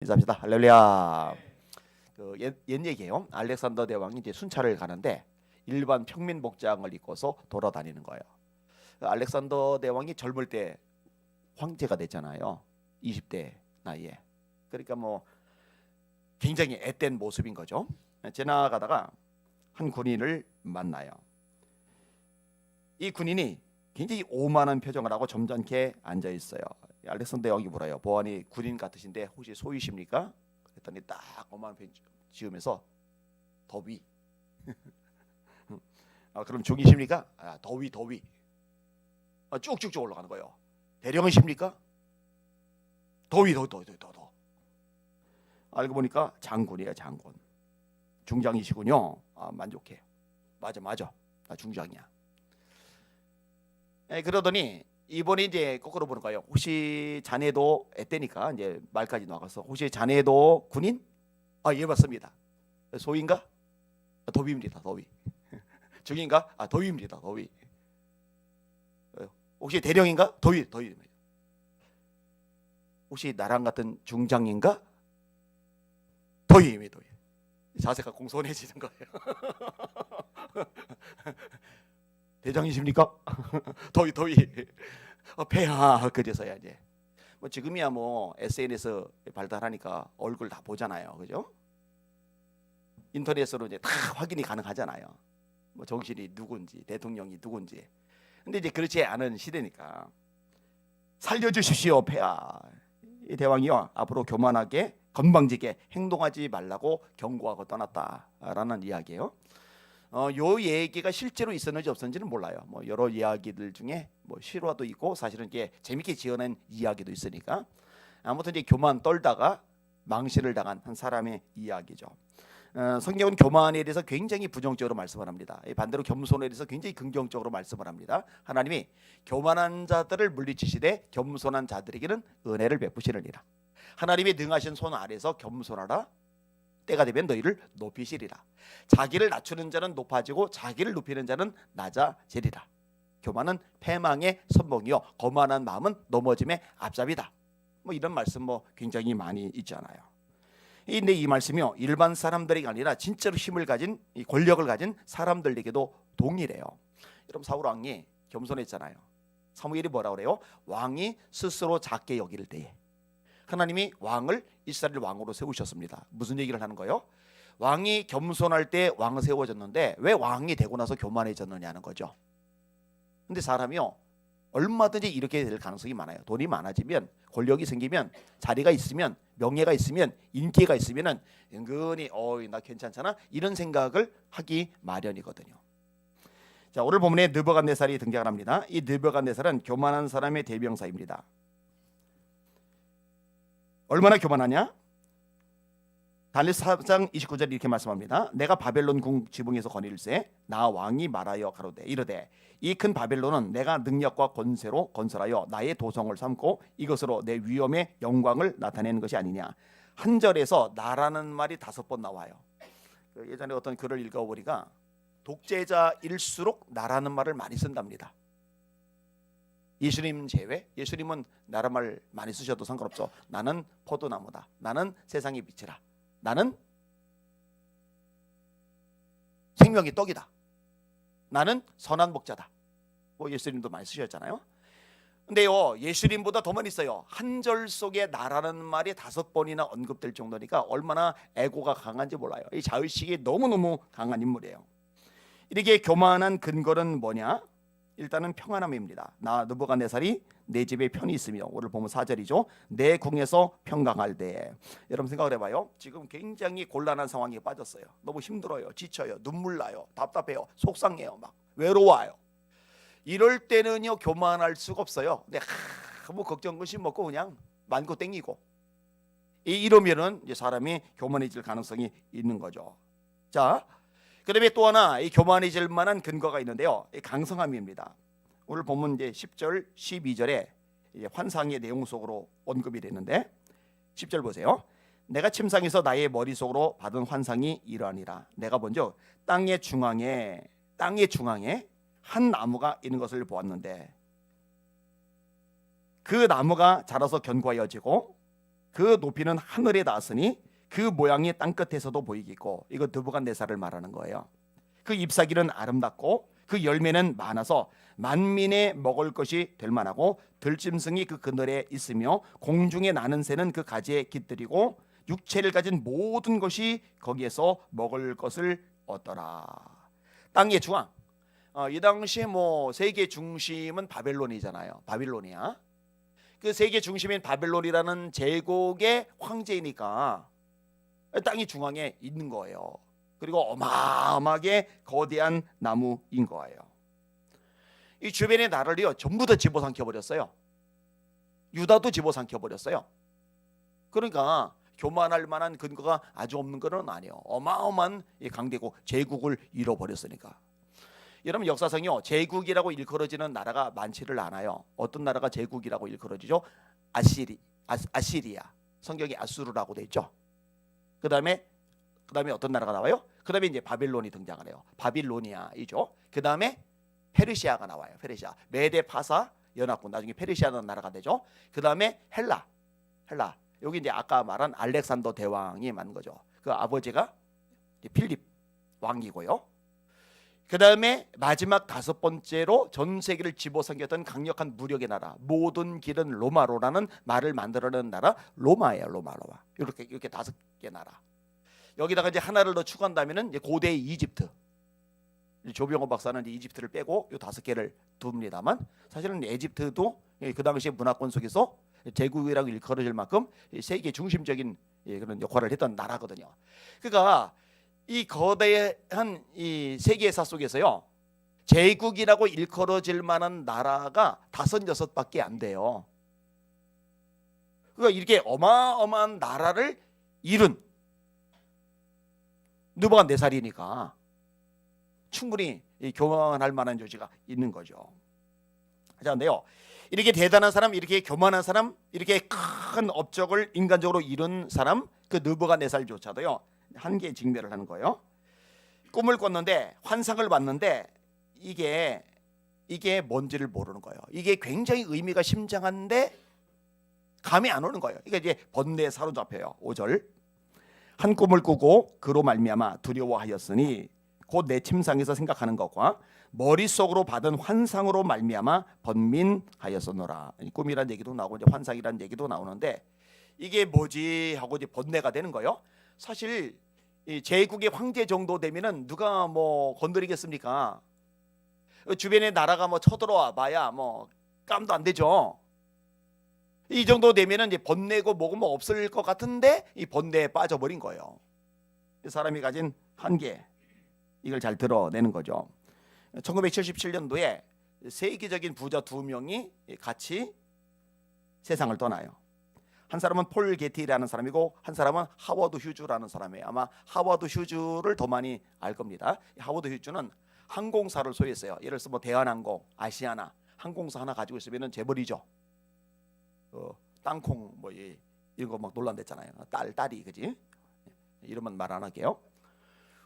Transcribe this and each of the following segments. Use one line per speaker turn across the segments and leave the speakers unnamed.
인사합니다. 할렐루야. 옛 얘기예요. 알렉산더 대왕이 이제 순찰을 가는데 일반 평민 복장을 입고서 돌아다니는 거예요. 알렉산더 대왕이 젊을 때 황제가 됐잖아요. 20대 나이에. 그러니까 뭐 굉장히 앳된 모습인 거죠. 지나가다가 한 군인을 만나요. 이 군인이 굉장히 오만한 표정을 하고 점잖게 앉아 있어요. 알렉산더 대왕이 물어요. 보안이 군인 같으신데 혹시 소위십니까? 그랬더니 딱 오만한 표정 지으면서 더위. 그럼 중이십니까? 더위. 쭉쭉쭉 올라가는 거예요. 대령이십니까? 더위. 알고 보니까 장군이에요. 장군. 중장이시군요. 만족해. 맞아. 나 중장이야. 그러더니 이번에 이제 거꾸로 보는 거예요. 혹시 자네도 앳되니까 이제 말까지 나가서 혹시 자네도 군인? 예, 맞습니다. 소인가? 도비입니다. 도비. 중인가? 도위입니다. 도위. 혹시 대령인가? 도위. 혹시 나랑 같은 중장인가? 도위입니다. 도위. 자세가 공손해지는 거예요. 대장이십니까? 더위. 폐하. 그래서야 이제 뭐 지금이야 뭐 SNS 발달하니까 얼굴 다 보잖아요, 그죠? 인터넷으로 이제 다 확인이 가능하잖아요. 뭐 정실이 누군지, 대통령이 누군지. 근데 이제 그렇지 않은 시대니까 살려주십시오, 폐하. 이 대왕이요 앞으로 교만하게 건방지게 행동하지 말라고 경고하고 떠났다라는 이야기예요. 요 얘기가 실제로 있었는지 없었는지는 몰라요. 뭐 여러 이야기들 중에 뭐 실화도 있고 사실은 이게 재밌게 지어낸 이야기도 있으니까 아무튼 이제 교만 떨다가 망신을 당한 한 사람의 이야기죠. 성경은 교만에 대해서 굉장히 부정적으로 말씀을 합니다. 반대로 겸손에 대해서 굉장히 긍정적으로 말씀을 합니다. 하나님이 교만한 자들을 물리치시되 겸손한 자들에게는 은혜를 베푸시느니라. 하나님의 능하신 손 아래서 겸손하라. 때가 되면 너희를 높이시리라. 자기를 낮추는 자는 높아지고 자기를 높이는 자는 낮아지리라. 교만은 패망의 선봉이요 거만한 마음은 넘어짐의 앞잡이다. 뭐 이런 말씀 뭐 굉장히 많이 있잖아요. 근데 이 말씀이요 일반 사람들이 아니라 진짜로 힘을 가진 이 권력을 가진 사람들에게도 동일해요. 여러분 사울 왕이 겸손했잖아요. 사무엘이 뭐라 그래요? 왕이 스스로 작게 여길 때에 하나님이 왕을 이스라엘 왕으로 세우셨습니다. 무슨 얘기를 하는 거예요? 왕이 겸손할 때 왕 세워졌는데 왜 왕이 되고 나서 교만해졌느냐는 거죠. 근데 사람이요 얼마든지 이렇게 될 가능성이 많아요. 돈이 많아지면 권력이 생기면 자리가 있으면 명예가 있으면 인기가 있으면 은근히 나 괜찮잖아 이런 생각을 하기 마련이거든요. 자 오늘 본문에 느부갓네살이 등장을 합니다. 이 느부갓네살은 교만한 사람의 대명사입니다. 얼마나 교만하냐? 다니엘 4장 29절 이렇게 말씀합니다. 내가 바벨론 궁 지붕에서 거닐세 나 왕이 말하여 가로되 이르되 이 큰 바벨론은 내가 능력과 권세로 건설하여 나의 도성을 삼고 이것으로 내 위엄의 영광을 나타내는 것이 아니냐. 한 절에서 나라는 말이 5번 나와요. 예전에 어떤 글을 읽어보니까 독재자일수록 나라는 말을 많이 쓴답니다. 예수님 제외, 예수님은 나라 말 많이 쓰셔도 상관없죠. 나는 포도나무다. 나는 세상의 빛이라. 나는 생명의 떡이다. 나는 선한 목자다. 뭐 예수님도 많이 쓰셨잖아요. 근데요 예수님보다 더 많이 써요. 한 절 속에 나라는 말이 5번이나 언급될 정도니까 얼마나 애고가 강한지 몰라요. 이 자의식이 너무너무 강한 인물이에요. 이렇게 교만한 근거는 뭐냐? 일단은 평안함입니다. 나 느부갓네살이 내 집에 편히 있으며 오늘 보면 4절이죠. 내 궁에서 평강할 때. 여러분 생각을 해봐요. 지금 굉장히 곤란한 상황에 빠졌어요. 너무 힘들어요. 지쳐요. 눈물 나요. 답답해요. 속상해요. 막 외로워요. 이럴 때는요 교만할 수가 없어요. 근데 뭐 걱정 근심 먹고 그냥 만고 땡기고 이러면은 이제 사람이 교만해질 가능성이 있는 거죠. 자. 그다음에 또 하나 이 교만해질 만한 근거가 있는데요. 이 강성함입니다. 오늘 보면 이제 10절, 12절에 환상의 내용 속으로 언급이 되는데 10절 보세요. 내가 침상에서 나의 머릿속으로 받은 환상이 이러하니라. 내가 먼저 땅의 중앙에 한 나무가 있는 것을 보았는데 그 나무가 자라서 견고하여지고 그 높이는 하늘에 닿았으니 그 모양이 땅끝에서도 보이겠고, 이거 느부갓네살을 말하는 거예요. 그 잎사귀는 아름답고 그 열매는 많아서 만민의 먹을 것이 될 만하고, 들짐승이 그 그늘에 있으며 공중에 나는 새는 그 가지에 깃들이고 육체를 가진 모든 것이 거기에서 먹을 것을 얻더라. 땅의 중앙. 이 당시에 뭐 세계 중심은 바벨론이잖아요. 바빌론이야. 그 세계 중심인 바벨론이라는 제국의 황제이니까 땅이 중앙에 있는 거예요. 그리고 어마어마하게 거대한 나무인 거예요. 이 주변의 나라를요 전부 다 집어삼켜 버렸어요. 유다도 집어삼켜 버렸어요. 그러니까 교만할 만한 근거가 아주 없는 건 아니에요. 어마어마한 강대국 제국을 잃어버렸으니까. 여러분, 역사상요 제국이라고 일컬어지는 나라가 많지를 않아요. 어떤 나라가 제국이라고 일컬어지죠? 아시리아. 성경에 아수르라고 돼 있죠. 그다음에 어떤 나라가 나와요? 그다음에 이제 바빌론이 등장을 해요. 바빌로니아이죠. 그다음에 페르시아가 나와요. 페르시아. 메데 파사 연합군, 나중에 페르시아라는 나라가 되죠. 그다음에 헬라. 여기 이제 아까 말한 알렉산더 대왕이 만든 거죠. 그 아버지가 필립 왕이고요. 그다음에 마지막 다섯 번째로 전 세계를 집어삼켰던 강력한 무력의 나라, 모든 길은 로마로라는 말을 만들어낸 나라, 로마예요. 로마. 이렇게 다섯 개 나라. 여기다가 이제 하나를 더 추가한다면은 이제 고대 이집트. 조병호 박사는 이집트를 빼고 이 다섯 개를 둡니다만, 사실은 에집트도 그 당시의 문화권 속에서 제국이라고 일컬어질 만큼 세계 중심적인 그런 역할을 했던 나라거든요. 그러니까 이 거대한 이 세계사 속에서요 제국이라고 일컬어질 만한 나라가 5-6밖에 안 돼요. 그러니까 이렇게 어마어마한 나라를 잃은 느부갓네살이니까 충분히 교만할 만한 여지가 있는 거죠. 자, 근데요 이렇게 대단한 사람, 이렇게 교만한 사람, 이렇게 큰 업적을 인간적으로 이룬 사람, 그 느부갓네살조차도요 한계에 직면을 하는 거예요. 꿈을 꿨는데, 환상을 봤는데 이게 뭔지를 모르는 거예요. 이게 굉장히 의미가 심장한데 감이 안 오는 거예요. 이게 이제 번뇌에 사로잡혀요. 5절. 한 꿈을 꾸고 그로 말미암아 두려워하였으니, 곧 내 침상에서 생각하는 것과 머릿속으로 받은 환상으로 말미암아 번민하였었노라. 꿈이란 얘기도 나오고 이제 환상이란 얘기도 나오는데, 이게 뭐지 하고 이제 번뇌가 되는 거예요. 사실 이 제국의 황제 정도 되면은 누가 뭐 건드리겠습니까? 주변에 나라가 뭐 쳐들어와 봐야 뭐 깜도 안 되죠. 이 정도 되면은 이제 번뇌고 뭐고 뭐 없을 것 같은데 이 번뇌에 빠져버린 거예요. 사람이 가진 한계, 이걸 잘 드러내는 거죠. 1977년도에 세계적인 부자 2명이 같이 세상을 떠나요. 한 사람은 폴 게티라는 사람이고 한 사람은 하워드 휴즈라는 사람이에요. 아마 하워드 휴즈를 더 많이 알 겁니다. 하워드 휴즈는 항공사를 소유했어요. 예를 들어서 뭐 대한항공, 아시아나 항공사 하나 가지고 있으면은 재벌이죠. 땅콩 뭐 이런 거 막 논란됐잖아요. 딸이 그지? 이러면 말 안 할게요.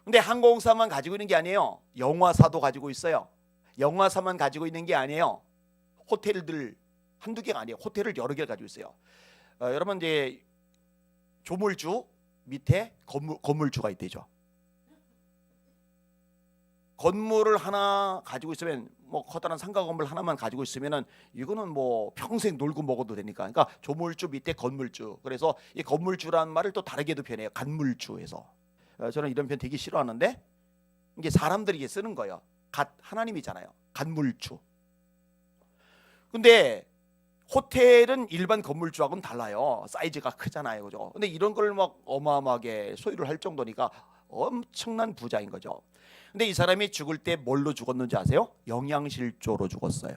근데 항공사만 가지고 있는 게 아니에요. 영화사도 가지고 있어요. 영화사만 가지고 있는 게 아니에요. 호텔들 한두 개가 아니에요. 호텔을 여러 개 가지고 있어요. 여러분 이제 조물주 밑에 건물주가 있대죠. 건물을 하나 가지고 있으면, 뭐 커다란 상가 건물 하나만 가지고 있으면은 이거는 뭐 평생 놀고 먹어도 되니까. 그러니까 조물주 밑에 건물주. 그래서 이 건물주라는 말을 또 다르게도 표현해요. 간물주에서. 저는 이런 표현 되게 싫어하는데 이게 사람들이 쓰는 거예요. 하나님이잖아요. 간물주. 근데 호텔은 일반 건물주하고는 달라요. 사이즈가 크잖아요, 그죠? 근데 이런 걸 막 어마어마하게 소유를 할 정도니까 엄청난 부자인 거죠. 근데 이 사람이 죽을 때 뭘로 죽었는지 아세요? 영양실조로 죽었어요.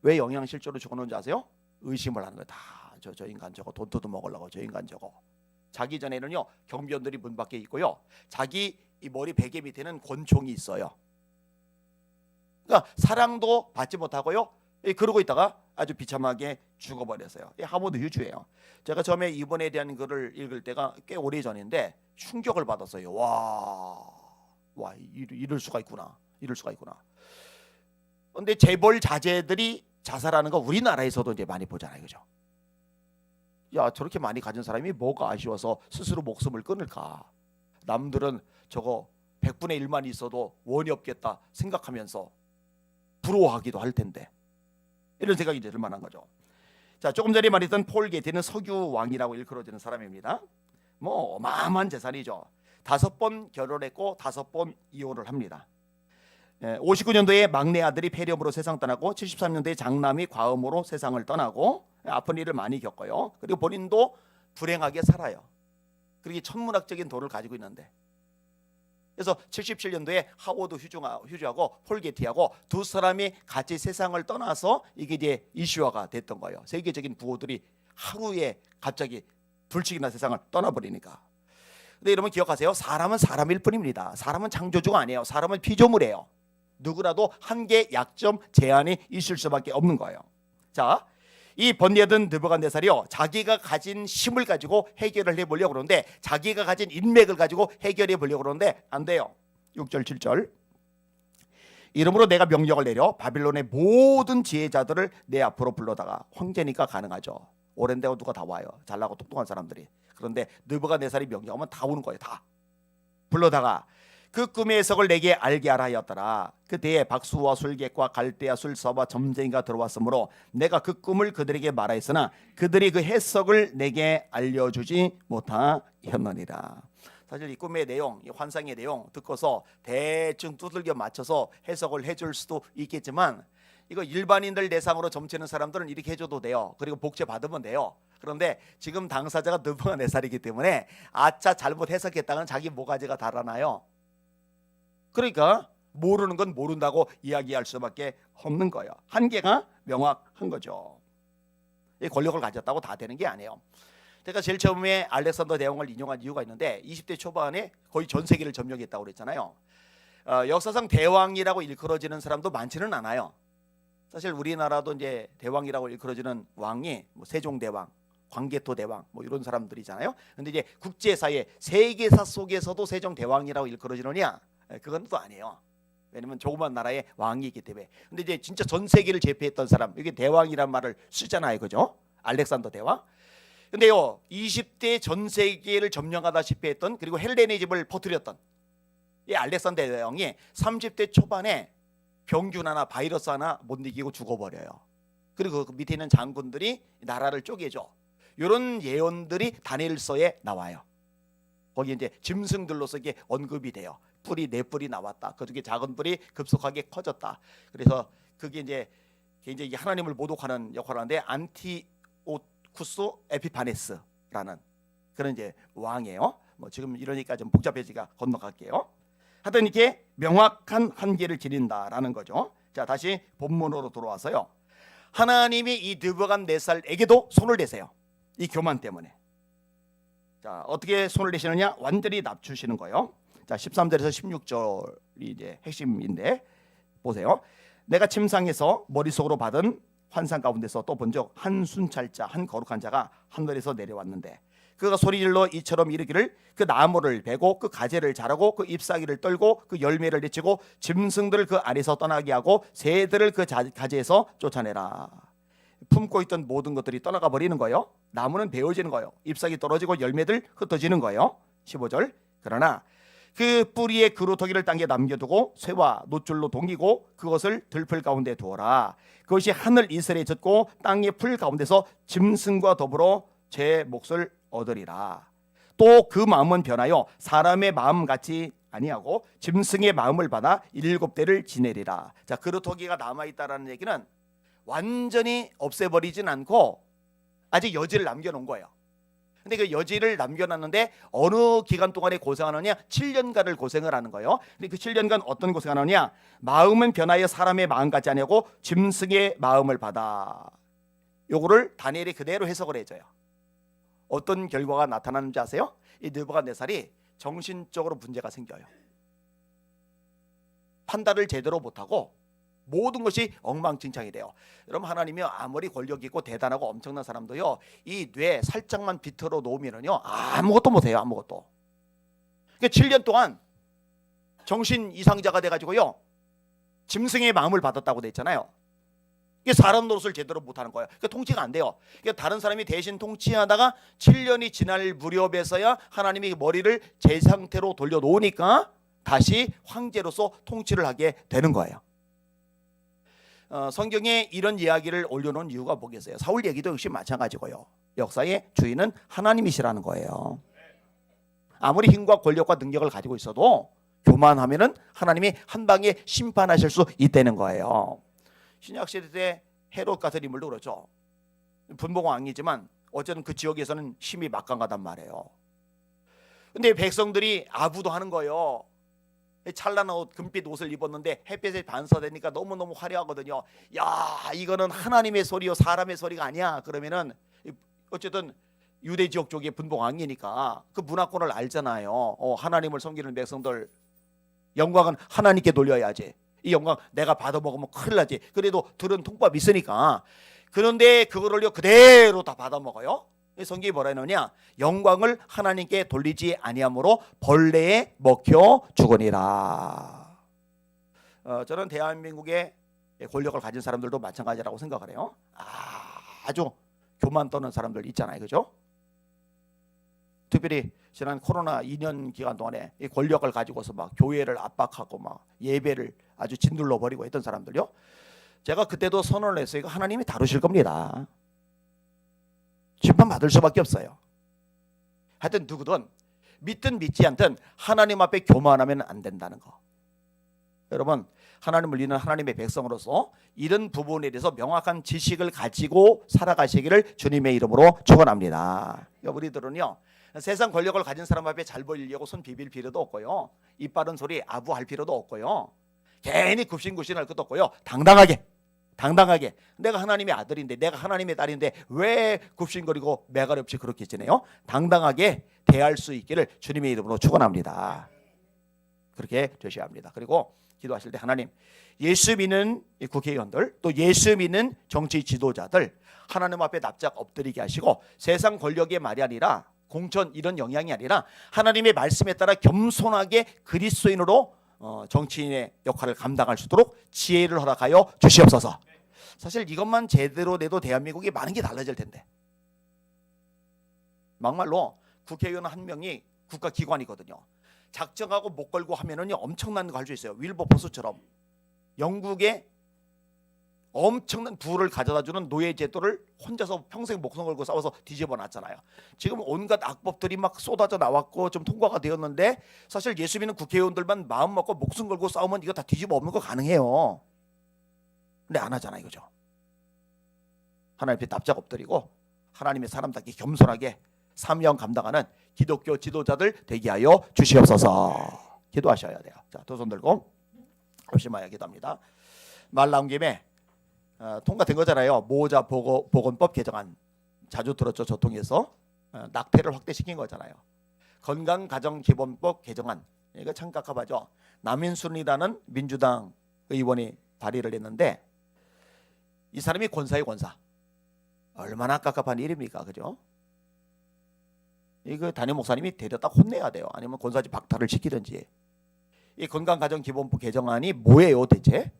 왜 영양실조로 죽었는지 아세요? 의심을 하는 거예요. 다 저 인간 저거 돈 뜯어 먹으려고, 저 인간 저거. 자기 전에는요 경비원들이 문 밖에 있고요, 자기 이 머리 베개 밑에는 권총이 있어요. 그러니까 사랑도 받지 못하고요, 그러고 있다가 아주 비참하게 죽어버렸어요. 하워드 휴즈예요. 제가 처음에 이번에 대한 글을 읽을 때가 꽤 오래 전인데 충격을 받았어요. 와 이럴 수가 있구나. 그런데 재벌 자제들이 자살하는 거 우리나라에서도 이제 많이 보잖아요, 그죠? 야, 저렇게 많이 가진 사람이 뭐가 아쉬워서 스스로 목숨을 끊을까? 남들은 저거 100분의 1만 있어도 원이 없겠다 생각하면서 부러워하기도 할 텐데, 이런 생각이 들 만한 거죠. 자, 조금 전에 말했던 폴 게티는 석유 왕이라고 일컬어지는 사람입니다. 뭐 어마어마한 재산이죠. 5번 결혼했고 5번 이혼을 합니다. 59년도에 막내 아들이 폐렴으로 세상 떠나고 73년도에 장남이 과음으로 세상을 떠나고 아픈 일을 많이 겪어요. 그리고 본인도 불행하게 살아요. 그렇게 천문학적인 돈을 가지고 있는데, 그래서 77년도에 하워드 휴즈하고 폴 게티하고 두 사람이 같이 세상을 떠나서 이게 이제 이슈화가 됐던 거예요. 세계적인 부호들이 하루에 갑자기 둘씩이나 세상을 떠나버리니까. 근데 여러분 기억하세요. 사람은 사람일 뿐입니다. 사람은 창조주가 아니에요. 사람은 피조물이에요. 누구라도 한계, 약점, 제한이 있을 수밖에 없는 거예요. 자, 이 번뇌든 느부갓네살이요, 자기가 가진 힘을 가지고 해결을 해보려고 그러는데, 자기가 가진 인맥을 가지고 해결해 보려고 그러는데 안 돼요. 6절 7절, 이러므로 내가 명령을 내려 바빌론의 모든 지혜자들을 내 앞으로 불러다가, 황제니까 가능하죠. 오랜 데고 누가 다 와요. 잘나고 똑똑한 사람들이. 그런데 느부갓네살이 명령하면 다 오는 거예요. 다 불러다가 그 꿈의 해석을 내게 알게 하라 하였더라. 그때에 박수와 술객과 갈대아 술사와 점쟁이가 들어왔으므로 내가 그 꿈을 그들에게 말하였으나 그들이 그 해석을 내게 알려주지 못하였느니라. 사실 이 꿈의 내용, 이 환상의 내용 듣고서 대충 두들겨 맞춰서 해석을 해줄 수도 있겠지만, 이거 일반인들 대상으로 점치는 사람들은 이렇게 해줘도 돼요. 그리고 복제 받으면 돼요. 그런데 지금 당사자가 느부갓네살이기 때문에 아차 잘못 해석했다는 자기 모가지가 달아나요. 그러니까 모르는 건 모른다고 이야기할 수밖에 없는 거예요. 한계가 명확한 거죠. 이 권력을 가졌다고 다 되는 게 아니에요. 제가 제일 처음에 알렉산더 대왕을 인용한 이유가 있는데, 20대 초반에 거의 전 세계를 점령했다고 그랬잖아요. 역사상 대왕이라고 일컬어지는 사람도 많지는 않아요. 사실 우리나라도 이제 대왕이라고 일컬어지는 왕이 뭐 세종대왕, 광개토 대왕 뭐 이런 사람들이잖아요. 근데 이제 국제사회, 세계사 속에서도 세종대왕이라고 일컬어지느냐? 그건 또 아니에요. 왜냐면 조그만 나라의 왕이 있기 때문에. 근데 이제 진짜 전 세계를 제패했던 사람, 이게 대왕이란 말을 쓰잖아요, 그죠? 알렉산더 대왕. 근데요, 20대 전 세계를 점령하다시피 했던, 그리고 헬레니즘을 퍼뜨렸던 이 알렉산더 대왕이 30대 초반에 병균 하나, 바이러스 하나 못 이기고 죽어버려요. 그리고 그 밑에 있는 장군들이 나라를 쪼개죠. 이런 예언들이 다니엘서에 나와요. 거기 이제 짐승들로서 이게 언급이 돼요. 뿔이 4뿔이 나왔다. 그중에 작은 뿔이 급속하게 커졌다. 그래서 그게 이제 굉장히 하나님을 모독하는 역할을 하는데, 안티오쿠스 에피파네스라는 그런 이제 왕이에요. 뭐 지금 이러니까 좀 복잡해지니까 건너갈게요. 하여튼 이렇게 명확한 한계를 지닌다라는 거죠. 자, 다시 본문으로 돌아와서요. 하나님이 이 느부갓네살에게도 손을 대세요. 이 교만 때문에. 자, 어떻게 손을 대시느냐? 완전히 낮추시는 거예요. 자, 13절에서 16절이 이제 핵심인데 보세요. 내가 침상에서 머릿속으로 받은 환상 가운데서 또 본 적 한 순찰자, 한 거룩한 자가 하늘에서 내려왔는데, 그가 소리질러 이처럼 이르기를, 그 나무를 베고 그 가지를 자르고 그 잎사귀를 떨고 그 열매를 내치고 짐승들을 그 안에서 떠나게 하고 새들을 그 가지에서 쫓아내라. 품고 있던 모든 것들이 떠나가 버리는 거예요. 나무는 베어지는 거예요. 잎사귀 떨어지고 열매들 흩어지는 거예요. 15절, 그러나 그 뿌리에 그루터기를 땅에 남겨두고 쇠와 노줄로 동이고 그것을 들풀 가운데 두어라. 그것이 하늘 이슬에 젖고 땅의 풀 가운데서 짐승과 더불어 제 몫을 얻으리라. 또 그 마음은 변하여 사람의 마음 같이 아니하고 짐승의 마음을 받아 7대를 지내리라. 자, 그루터기가 남아있다라는 얘기는 완전히 없애버리진 않고 아직 여지를 남겨놓은 거예요. 근데 그 여지를 남겨놨는데 어느 기간 동안에 고생하느냐? 7년간을 고생을 하는 거예요. 근데 그 7년간 어떤 고생하느냐? 마음은 변하여 사람의 마음 같지 아니하고 짐승의 마음을 받아. 요거를 다니엘이 그대로 해석을 해줘요. 어떤 결과가 나타나는지 아세요? 이 느부갓네살이 정신적으로 문제가 생겨요. 판단을 제대로 못하고 모든 것이 엉망진창이 돼요. 여러분, 하나님이 아무리 권력 있고 대단하고 엄청난 사람도요, 이 뇌 살짝만 비틀어 놓으면요 아무것도 못해요. 아무것도. 그러니까 7년 동안 정신 이상자가 돼가지고요 짐승의 마음을 받았다고 돼 있잖아요. 사람 노릇을 제대로 못하는 거예요. 그러니까 통치가 안 돼요. 그러니까 다른 사람이 대신 통치하다가 7년이 지날 무렵에서야 하나님이 머리를 제 상태로 돌려놓으니까 다시 황제로서 통치를 하게 되는 거예요. 성경에 이런 이야기를 올려놓은 이유가 뭐겠어요? 사울 얘기도 역시 마찬가지고요. 역사의 주인은 하나님이시라는 거예요. 아무리 힘과 권력과 능력을 가지고 있어도 교만하면은 하나님이 한 방에 심판하실 수 있다는 거예요. 신약시대 때 헤롯 같은 인물도 그렇죠. 분봉왕이지만 어쨌든 그 지역에서는 힘이 막강하단 말이에요. 근데 백성들이 아부도 하는 거예요. 찬란한 옷, 금빛 옷을 입었는데 햇빛에 반사되니까 너무너무 화려하거든요. 야, 이거는 하나님의 소리요 사람의 소리가 아니야. 그러면은 어쨌든 유대 지역 쪽에 분봉왕이니까 그 문화권을 알잖아요. 하나님을 섬기는 백성들 영광은 하나님께 돌려야지. 이 영광 내가 받아먹으면 큰일 나지. 그래도 들은 통밥이 있으니까. 그런데 그거를요 그대로 다 받아먹어요. 성경이 뭐라 했느냐? 영광을 하나님께 돌리지 아니함으로 벌레에 먹혀 죽으니라. 저는 대한민국의 권력을 가진 사람들도 마찬가지라고 생각을 해요. 아주 교만 떠는 사람들 있잖아요, 그죠? 특별히 지난 코로나 2년 기간 동안에 이 권력을 가지고서 막 교회를 압박하고 막 예배를 아주 짓눌러 버리고 했던 사람들요. 제가 그때도 선언을 했어요. 이거 하나님이 다루실 겁니다. 심판 받을 수밖에 없어요. 하여튼 누구든 믿든 믿지 않든 하나님 앞에 교만하면 안 된다는 거. 여러분, 하나님을 믿는 하나님의 백성으로서 이런 부분에 대해서 명확한 지식을 가지고 살아가시기를 주님의 이름으로 축원합니다. 우리들은요 세상 권력을 가진 사람 앞에 잘 보이려고 손 비빌 필요도 없고요, 입 바른 소리 아부할 필요도 없고요, 괜히 굽신굽신할 것도 없고요, 당당하게 내가 하나님의 아들인데 내가 하나님의 딸인데 왜 굽신거리고 매가리 없이 그렇게 지내요? 당당하게 대할 수 있기를 주님의 이름으로 축원합니다. 그렇게 되셔야 합니다. 그리고 기도하실 때 하나님, 예수 믿는 국회의원들 또 예수 믿는 정치 지도자들 하나님 앞에 납작 엎드리게 하시고 세상 권력의 말이 아니라 공천 이런 영향이 아니라 하나님의 말씀에 따라 겸손하게 그리스도인으로 정치인의 역할을 감당할 수 있도록 지혜를 허락하여 주시옵소서. 사실 이것만 제대로 돼도 대한민국이 많은 게 달라질 텐데, 막말로 국회의원 한 명이 국가기관이거든요. 작정하고 목 걸고 하면은 엄청난 거 할 수 있어요. 윌버포스처럼 영국의 엄청난 부를 가져다주는 노예 제도를 혼자서 평생 목숨 걸고 싸워서 뒤집어 놨잖아요. 지금 온갖 악법들이 막 쏟아져 나왔고 좀 통과가 되었는데 사실 예수 믿는 국회의원들만 마음 먹고 목숨 걸고 싸우면 이거 다 뒤집어 엎는 거 가능해요. 근데 안 하잖아요, 그죠? 하나님 앞에 납작 엎드리고 하나님의 사람답게 겸손하게 사명 감당하는 기독교 지도자들 되게 하여 주시옵소서. 기도하셔야 돼요. 자, 두 손 들고 열심히 기도합니다. 말 나온 김에 통과된 거잖아요. 모자 보건법 개정안 자주 들었죠. 저 통해서 낙태를 확대시킨 거잖아요. 건강가정기본법 개정안, 이거 참 깝깝하죠. 남인순이라는 민주당 의원이 발의를 했는데 이 사람이 권사의 권사. 얼마나 깝깝한 일입니까, 그죠? 이거 담임 목사님이 데려다 혼내야 돼요. 아니면 권사직 박탈을 시키든지. 이 건강가정기본법 개정안이 뭐예요, 대체?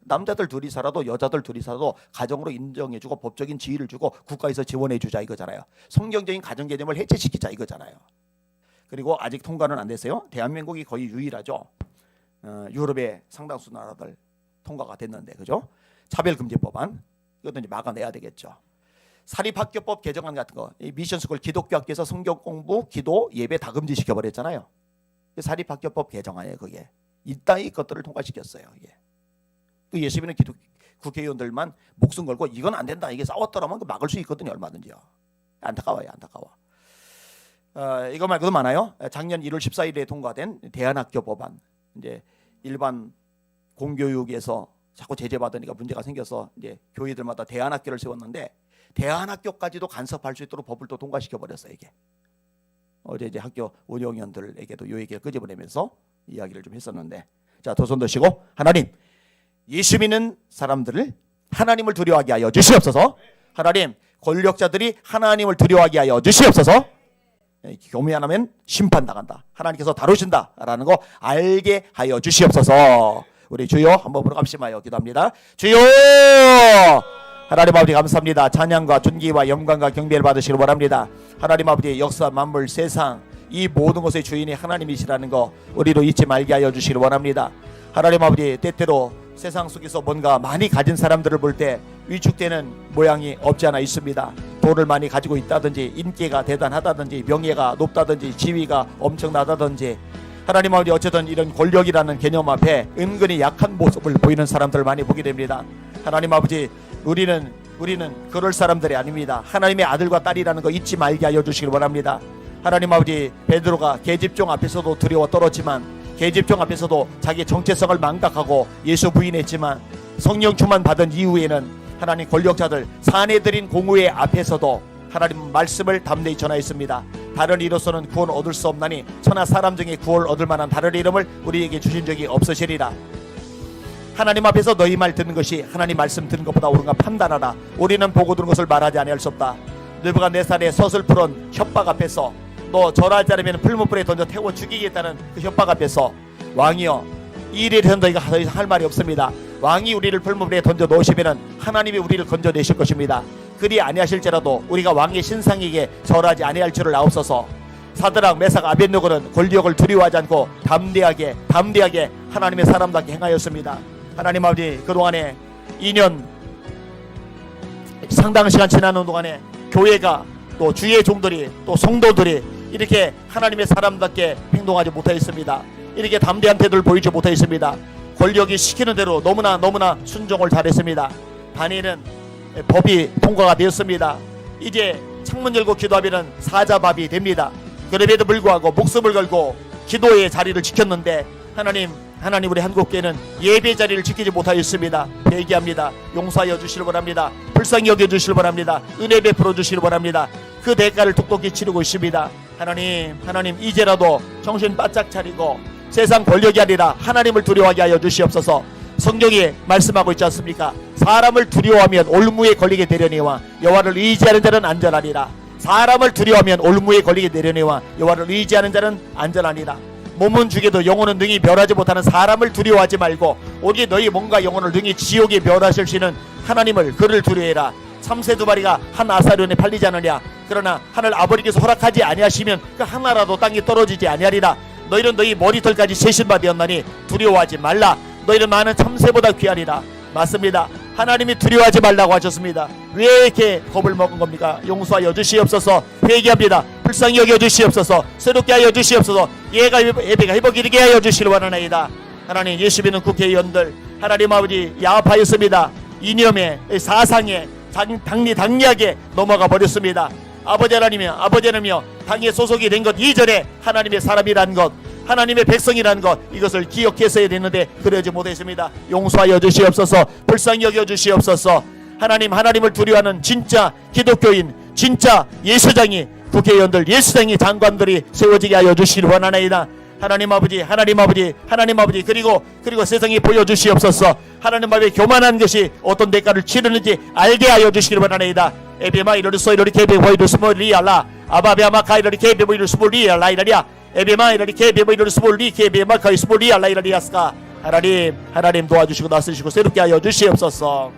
남자들 둘이 살아도 여자들 둘이 살아도 가정으로 인정해주고 법적인 지위를 주고 국가에서 지원해주자 이거잖아요. 성경적인 가정 개념을 해체시키자 이거잖아요. 그리고 아직 통과는 안 됐어요. 대한민국이 거의 유일하죠. 유럽의 상당수 나라들 통과가 됐는데, 그죠? 차별금지법안 이것도 이제 막아내야 되겠죠. 사립학교법 개정안 같은 거, 이 미션스쿨 기독교 학교에서 성경 공부, 기도, 예배 다 금지시켜 버렸잖아요. 사립학교법 개정안이에요. 그게 이따위 것들을 통과시켰어요. 이게 예수 믿는 국회의원들만 목숨 걸고 이건 안 된다, 이게 싸웠더라면 막을 수 있거든요. 얼마든지요. 안타까워요, 안타까워. 이거 말고도 많아요. 작년 1월 14일에 통과된 대안학교 법안, 이제 일반 공교육에서 자꾸 제재받으니까 문제가 생겨서 이제 교회들마다 대안학교를 세웠는데 대안학교까지도 간섭할 수 있도록 법을 또 통과시켜 버렸어요. 이게 어제 이제 학교 운영위원들에게도 요 얘기를 끄집어내면서 이야기를 좀 했었는데, 자, 두 손 드시고 하나님, 예수 믿는 사람들을 하나님을 두려워하게 하여 주시옵소서. 하나님, 권력자들이 하나님을 두려워하게 하여 주시옵소서. 교만하면 심판당한다, 하나님께서 다루신다라는 거 알게 하여 주시옵소서. 우리 주여 한번 부르 감심하여 기도합니다. 주여 하나님 아버지 감사합니다. 찬양과 존귀와 영광과 경배를 받으시길 원합니다. 하나님 아버지 역사 만물 세상 이 모든 것의 주인이 하나님이시라는 거 우리도 잊지 말게 하여 주시길 원합니다. 하나님 아버지 때때로 세상 속에서 뭔가 많이 가진 사람들을 볼 때 위축되는 모양이 없지 않아 있습니다. 돈을 많이 가지고 있다든지 인기가 대단하다든지 명예가 높다든지 지위가 엄청나다든지 하나님 아버지 어쨌든 이런 권력이라는 개념 앞에 은근히 약한 모습을 보이는 사람들을 많이 보게 됩니다. 하나님 아버지 우리는 그럴 사람들이 아닙니다. 하나님의 아들과 딸이라는 거 잊지 말게 하여 주시길 원합니다. 하나님 아버지 베드로가 계집종 앞에서도 두려워 떨었지만 계집종 앞에서도 자기 정체성을 망각하고 예수 부인했지만 성령 충만 받은 이후에는 하나님 권력자들 사내들인 공회의 앞에서도 하나님 말씀을 담대히 전하였습니다. 다른 이로서는 구원 얻을 수 없나니 천하 사람 중에 구원을 얻을 만한 다른 이름을 우리에게 주신 적이 없으시리라. 하나님 앞에서 너희 말 듣는 것이 하나님 말씀 듣는 것보다 옳은가 판단하라. 우리는 보고 들은 것을 말하지 아니할 수 없다. 느부갓네살의 서슬프런 협박 앞에서 너 절하지 않으면 풀무불에 던져 태워 죽이겠다는 그 협박 앞에서 왕이여 이 일에 대해서 너희가 더 이상 할 말이 없습니다. 왕이 우리를 풀무불에 던져 놓으시면 하나님이 우리를 건져내실 것입니다. 그리 아니하실지라도 우리가 왕의 신상에게 절하지 아니할 줄을 아옵소서. 사드락 메삭 아벳느고는 권력을 두려워하지 않고 담대하게 하나님의 사람답게 행하였습니다. 하나님 아버지 그동안에 2년 상당한 시간 지나는 동안에 교회가 또 주의 종들이 또 성도들이 이렇게 하나님의 사람답게 행동하지 못하였습니다. 이렇게 담대한 태도를 보이지 못하였습니다. 권력이 시키는 대로 너무나 순종을 잘했습니다. 다니엘은 법이 통과가 되었습니다. 이제 창문 열고 기도하면 사자밥이 됩니다. 그럼에도 불구하고 목숨을 걸고 기도의 자리를 지켰는데 하나님 우리 한국교회는 예배 자리를 지키지 못하였습니다. 회개합니다. 용서하여 주시길 원합니다. 불쌍히 여겨 주시길 원합니다. 은혜 베풀어 주시길 원합니다. 그 대가를 똑똑히 치르고 있습니다. 하나님 이제라도 정신 바짝 차리고 세상 권력이 아니라 하나님을 두려워하게 하여 주시옵소서. 성경이 말씀하고 있지 않습니까? 사람을 두려워하면 올무에 걸리게 되려니와 여호와를 의지하는 자는 안전하리라. 사람을 두려워하면 올무에 걸리게 되려니와 여호와를 의지하는 자는 안전하리라. 몸은 죽여도 영혼은 능히 멸하지 못하는 사람을 두려워하지 말고 오직 너희 몸과 영혼을 능히 지옥에 멸하실 수 있는 하나님을 그를 두려워해라. 참새 두 마리가 한 아사련에 팔리지 않느냐. 그러나 하늘 아버지께서 허락하지 아니하시면 그 하나라도 땅에 떨어지지 아니하리라. 너희는 너희 머리털까지 세신바 되었나니 두려워하지 말라. 너희는 많은 참새보다 귀하리라. 맞습니다. 하나님이 두려워하지 말라고 하셨습니다. 왜 이렇게 겁을 먹은 겁니까? 용서하여 주시옵소서. 회개합니다. 불쌍히 여겨 주시옵소서. 새롭게 하여 주시옵소서. 예배가 회복이 되게 하여 주시길 원하나이다. 하나님 예수 믿는 국회의원들 하나님 아버지 야합하였습니다. 이념에 사상에 당리하게 넘어가 버렸습니다. 아버지 하나님이여 당에 소속이 된 것 이전에 하나님의 사람이라는 것 하나님의 백성이라는 것 이것을 기억했어야 되는데 그러지 못했습니다. 용서하여 주시옵소서. 불쌍히 여겨 주시옵소서. 하나님을 두려워하는 진짜 기독교인 진짜 예수장이 국회의원들 예수장이 장관들이 세워지게 하여 주시길 원하나이다. 하나님 아버지 그리고 세상에 보여주시옵소서. 하나님 앞에 교만한 것이 어떤 대가를 치르는지 알게 하여 주시길 원하나이다. 에베마 이르르 소이르리 케베 보이르 스몰리알라 아바베마 카이르리 케베 보이르 스몰리알라 이라리아 에베마 이르리 케베 보이르 스몰리 케베마 카이 스몰리알라 이라리아스까. 하나님 도와주시고 나서주시고 새롭게 하여 주시옵소서.